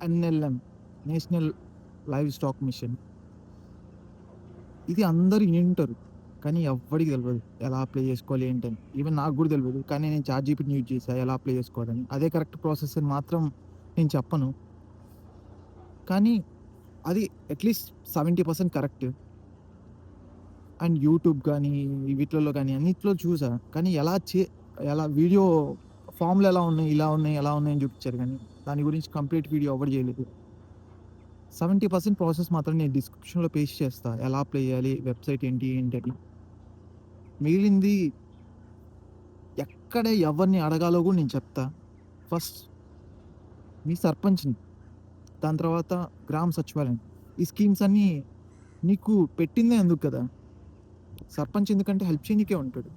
NLM, national livestock mission. ఇది అందరూ వింటారు. కానీ ఎవ్వడికి తెలవదు. ఎలా అప్లై చేసుకోవాలి ఏంటని. ఈవెన్ నాకు గూడా తెలవదు. కానీ నేను చాట్‌జీపీటీని యూజ్ చేశా ఎలా అప్లై చేసుకోవాలని. అదే కరెక్ట్ ప్రాసెస్ అని మాత్రం నేను చెప్పను. కానీ అది అట్‌లీస్ట్ 70% కరెక్ట్. అండ్ యూట్యూబ్ గానీ, వీటిలలో గానీ అన్నిట్లో చూసా. కానీ ఎలా వీడియో ఫార్మ్‌లు ఎలా ఉన్నాయి, ఇలా ఉన్నాయి, ఎలా ఉన్నాయి అని చూపించారు గానీ, దాని గురించి కంప్లీట్ వీడియో ఎవ్వడు చేయలేదు. 70% ప్రాసెస్ మాత్రం నేను డిస్క్రిప్షన్‌లో పేస్ట్ చేస్తా. ఎలా అప్లై చేయాలి, వెబ్‌సైట్ ఏంటి, ఏంటని. మిగిలింది ఎక్కడ ఎవరిని అడగాలో గూడా నేను చెప్తా. ఫస్ట్ మీ సర్పంచ్‌ని, దాని తర్వాత గ్రామ సచివాలయం. ఈ స్కీమ్స్ అన్నీ నీకు పెట్టిందే అందుకు కదా! సర్పంచ్ ఎందుకంటే హెల్ప్ చేయనీకే ఉంటాడు.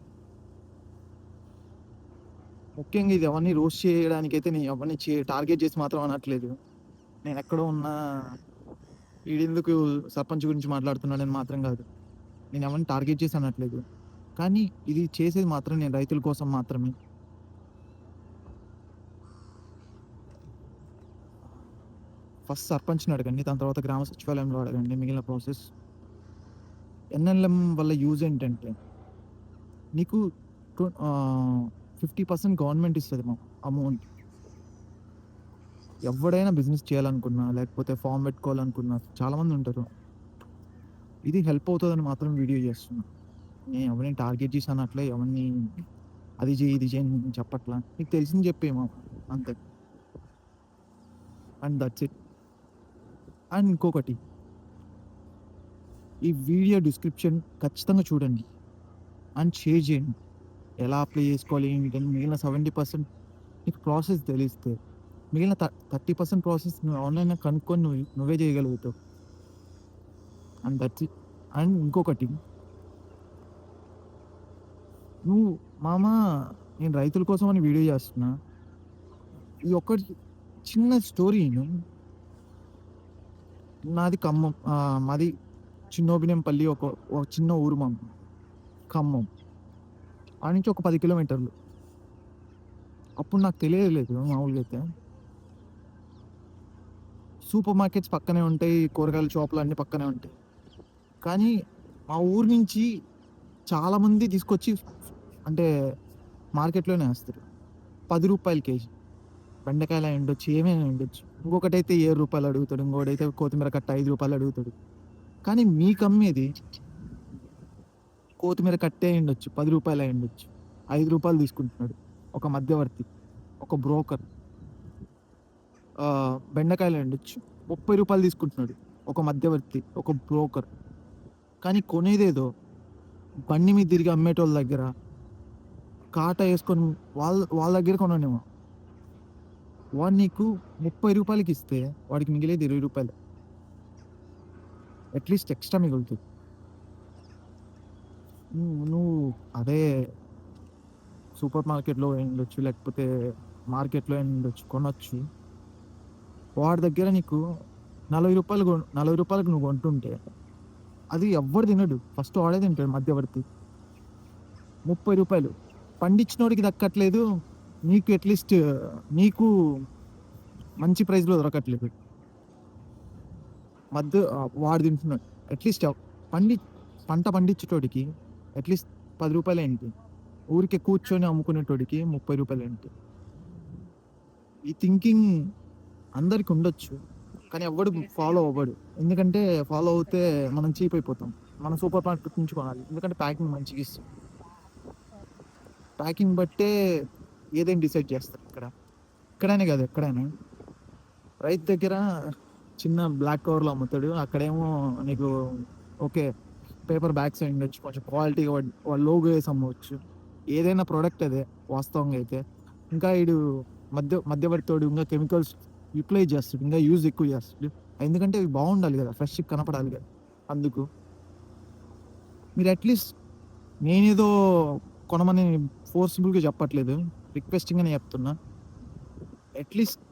ముఖ్యంగా ఇది ఎవరిని రోస్ట్ చేయడానికైతే నేను ఎవరిని టార్గెట్ చేసి మాత్రం అనట్లేదు. నేనెక్కడో ఉన్నా ఈడెందుకు సర్పంచ్ గురించి మాట్లాడుతున్నాడని మాత్రం గాదు. నేను ఎవరిని టార్గెట్ చేసి అనట్లేదు. కానీ ఇది చేసేది మాత్రం నేను రైతుల కోసం మాత్రమే. ఫస్ట్ సర్పంచ్‌ని అడగండి. దాని తర్వాత గ్రామ సచివాలయంలో అడగండి మిగిలిన ప్రాసెస్. ఎన్ఎల్ఎం వల్ల యూజ్ ఏంటంటే నీకు 50% గవర్నమెంట్ ఇస్తది అమౌంట్. ఎవ్వడైనా బిజినెస్ చేయాలనుకున్నా, లేకపోతే ఫార్మ్ పెట్టుకోవాలనుకున్నా చాలామంది ఉంటారు. ఇది హెల్ప్ అవుతదని మాత్రం వీడియో చేస్తున్నా. నేను ఎవరిని టార్గెట్ చేసి అనట్లే, ఎవరిని అది చెయ్యి, ఇది చెయ్యి అని చెప్పట్లా. నీకు తెలిసింది చెప్పేమో అంతే. And that's it. అండ్ ఇంకొకటి, ఈ వీడియో డిస్క్రిప్షన్ ఖచ్చితంగా చూడండి. అండ్ షేర్ చేయండి. ఎలా అప్లై చేసుకోవాలి ఏంటని మిగిలిన 70% నీకు ప్రాసెస్ తెలిస్తే, మిగిలిన 30% ప్రాసెస్ నువ్వు ఆన్‌లైన్‌లో కనుక్కొని నువ్వే చేయగలుగుతావు. And that's it. అండ్ ఇంకొకటి, నువ్వు మామ నేను రైతుల కోసం అని వీడియో చేస్తున్నా. ఈ ఒక్కటి చిన్న స్టోరీ ఇను. నాది ఖమ్మం. మాది చిన్నోబినంపల్లి ఒక చిన్న ఊరు ఖమ్మం. ఆడ నుంచి ఒక 10 కిలోమీటర్లు. అప్పుడు నాకు తెలియలేదు మామూలుగా అయితే. సూపర్ మార్కెట్స్ పక్కనే ఉంటాయి. కూరగాయల షాపులు అన్నీ పక్కనే ఉంటాయి. కానీ మా ఊరు నుంచి చాలామంది తీసుకొచ్చి అంటే మార్కెట్‌లోనే ఏస్తారు. రూ. 10 కేజీ. బెండకాయలు అయ్యుండొచ్చు, ఏమైనా అయ్యుండొచ్చు. ఇంకొకటైతే రూ. 7 అడుగుతాడు. ఇంకోడైతే కొత్తిమీర కట్ట రూ. 5 అడుగుతాడు. కానీ మీకమ్మేది కొత్తిమీర కట్టే అయ్యుండొచ్చు. రూ. 10 అయ్యుండొచ్చు. రూ. 5 తీసుకుంటున్నాడు. ఒక మధ్యవర్తి, ఒక బ్రోకర్. బెండకాయలు అయ్యుండొచ్చు. రూ. 30 తీసుకుంటున్నాడు. ఒక మధ్యవర్తి, ఒక బ్రోకర్. కానీ కొనేదేదో బండి మీద తిరిగి అమ్మేటోళ్ళ దగ్గర కాటా యేసుకొని వాళ్ళ దగ్గర కొననేమో. వాడు నీకు రూ. 30 ఇస్తే వాడికి మిగిలేది రూ. 20. అట్‌లీస్ట్ ఎక్స్‌ట్రా మిగులుతది. నువ్వు అదే సూపర్ మార్కెట్‌లో అయ్యుండొచ్చు, లేకపోతే మార్కెట్‌లో అయ్యుండొచ్చు కొనొచ్చు. వాడి దగ్గర నీకు రూ. 40కి నువ్వు కొంటుంటే అది ఎవ్వడు తినడు. ఫస్ట్ వాడే తింటాడు మధ్యవర్తి. రూ. 30 పండించినోడికి దక్కట్లేదు. నీకు అట్‌లీస్ట్ నీకు మంచి ప్రైస్‌లో దొరకట్లేదు. వాడు తింటున్నాడు. అట్‌లీస్ట్ పండి పంట పండించేటోడికి అట్‌లీస్ట్ రూ. 10 ఏంటి? ఊరికే కూర్చొని అమ్ముకునేటోడికి రూ. 30 ఏంటి? ఈ థింకింగ్ అందరికి ఉండొచ్చు. కానీ ఎవ్వడు ఫాలో అవ్వడు. ఎందుకంటే ఫాలో అవుతే మనం చీప్ అయిపోతాం. మనం సూపర్ మార్కెట్ నుంచి కొనాలి. ఎందుకంటే ప్యాకింగ్ మంచిగా ఇస్తుంది. ప్యాకింగ్ బట్టే ఏదైనా డిసైడ్ చేస్తారు ఇక్కడ. ఇక్కడనే కాదు ఎక్కడైనా. రైతు దగ్గర చిన్న బ్లాక్ కవర్‌లో అమ్ముతాడు. అక్కడేమో నీకు ఓకే. పేపర్ బ్యాగ్స్ అయ్యుండొచ్చు. కొంచెం క్వాలిటీగా వాడు లోగో ఏసి అమ్మవచ్చు. ఏదైనా ప్రొడక్ట్ అదే వాస్తవంగా అయితే. ఇంకా ఈడు మధ్యవర్తోడు ఇంకా కెమికల్స్ యుటిలైజ్ చేస్తాడు. ఇంకా యూజ్ ఎక్కువ చేస్తాడు. ఎందుకంటే అవి బాగుండాలి కదా! ఫ్రెష్‌గా కనపడాలి కదా! అందుకు. మీరు అట్‌లీస్ట్ నేనేదో కొనమని ఫోర్స్‌బుల్‌గా చెప్పట్లేదు. రిక్వెస్టింగ్‌గానే చెప్తున్నా. అట్‌లీస్ట్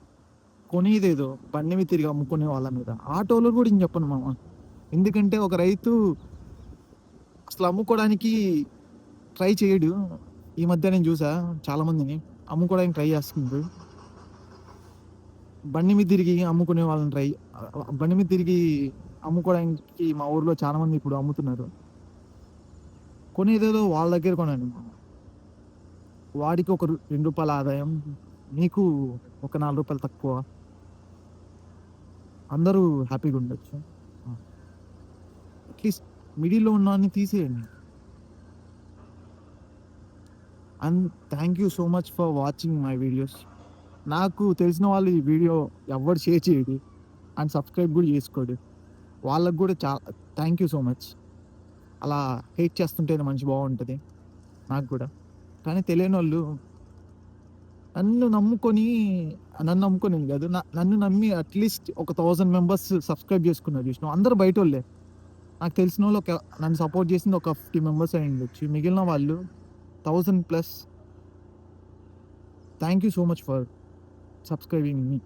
కొనేదేదో బండి మీద తిరిగి అమ్ముకునే వాళ్ళ మీద. ఆటోలో కూడా నేను చెప్పను మామ. ఎందుకంటే ఒక రైతు అసలు అమ్ముకోవడానికి ట్రై చేయడు. ఈ మధ్య నేను చూసా చాలా మందిని అమ్ముకోవడానికి ట్రై చేస్తుండ్రు. బండి మీద తిరిగి అమ్ముకునే వాళ్ళని బండి మీద తిరిగి అమ్ముకోవడానికి మా ఊర్లో చాలా మంది ఇప్పుడు అమ్ముతున్నారు. కొనేదేదో వాళ్ళ దగ్గర కొనండి. వాడికి ఒక ₹2 ఆదాయం, మీకు ఒక ₹4 తక్కువ. అందరూ హ్యాపీగా ఉండొచ్చు. అట్లీస్ట్ మిడిల్లో ఉన్నవాడిని తీసేయండి. And thank you so much for watching my videos. నాకు తెలిసిన వాళ్ళు ఈ వీడియో ఎవ్వరు షేర్ చేయడు అండ్ సబ్స్క్రైబ్ కూడా చేసుకోడు. వాళ్ళకి కూడా థ్యాంక్ యూ సో మచ్. అలా హేట్ చేస్తుంటేనే మనిషి బాగుంటుంది నాకు కూడా. కానీ తెలియనోళ్ళు నన్ను నమ్ముకొని నన్ను నమ్ముకొని కాదు, నన్ను నమ్మి అట్లీస్ట్ ఒక 1000 మెంబర్స్ సబ్స్క్రైబ్ చేసుకున్నారు చూసినావు. అందరూ బయటోళ్ళే. నాకు తెలిసిన వాళ్ళు నన్ను సపోర్ట్ చేసింది ఒక 50 మెంబర్స్ అయి ఉండొచ్చు. మిగిలిన వాళ్ళు 1000+. Thank you so much for subscribing me.